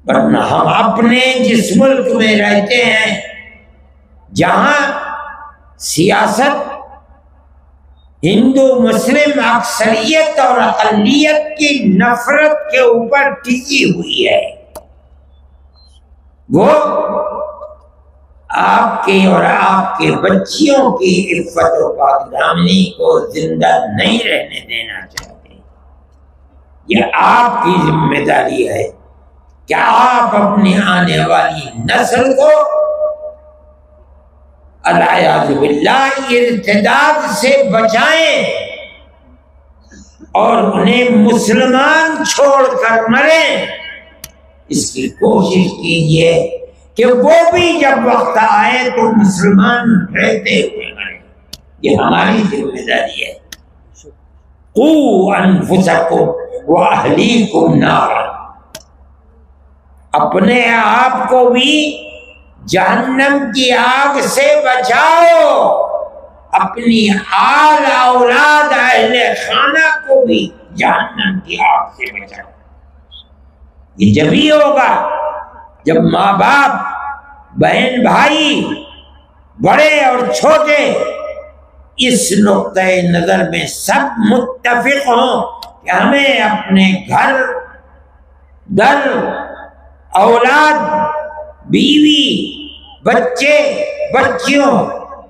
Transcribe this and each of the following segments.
ورنہ ہم اپنے جس ملک میں رہتے ہیں جہاں سیاست ہندو مسلم اکثریت اور اقلیت کی نفرت کے اوپر ٹکی ہوئی ہے، وہ آپ کے اور آپ کے بچیوں کی عفت و پاک دامنی کو زندہ نہیں رہنے دینا چاہتے۔ یہ آپ کی ذمہ داری ہے کہ آپ اپنی آنے والی نسل کو العیاذ باللہ ارتداد سے بچائیں اور انہیں مسلمان چھوڑ کر مریں۔ اس کی کوشش کیجئے کہ وہ بھی جب وقت آئے تو مسلمان رہتے ہوئے مریں۔ یہ ہماری ذمہ داری ہے۔ قوا انفسکم واہلیکم نارا، اپنے آپ کو بھی جہنم کی آگ سے بچاؤ، اپنی آل اولاد اہل خانہ کو بھی جہنم کی آگ سے بچاؤ۔ یہ جبھی ہوگا جب ماں باپ، بہن بھائی، بڑے اور چھوٹے اس نقطۂ نظر میں سب متفق ہوں کہ ہمیں اپنے گھر در، اولاد، بیوی، بچے، بچیوں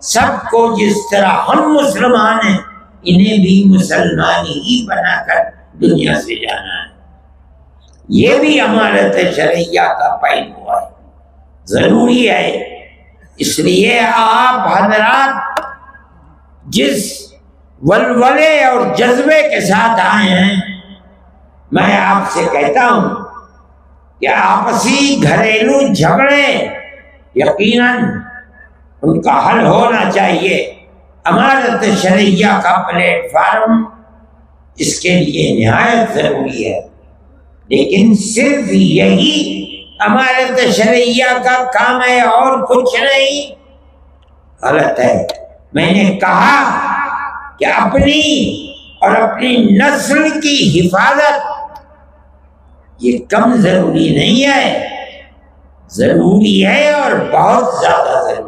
سب کو جس طرح ہم مسلمان ہیں انہیں بھی مسلمان ہی بنا کر دنیا سے جانا ہے۔ یہ بھی امانت شرعیہ کا پہلو ہے، ضروری ہے۔ اس لیے آپ حضرات جس ولولے اور جذبے کے ساتھ آئے ہیں، میں آپ سے کہتا ہوں کہ آپسی گھریلو جھگڑے یقیناً ان کا حل ہونا چاہیے۔ امانت شرعیہ کا پلیٹ فارم اس کے لیے نہایت ضروری ہے، لیکن صرف یہی امانت شرعیہ کا کام ہے اور کچھ نہیں، غلط ہے۔ میں نے کہا کہ اپنی اور اپنی نسل کی حفاظت یہ کم ضروری نہیں ہے، ضروری ہے اور بہت زیادہ ضروری ہے۔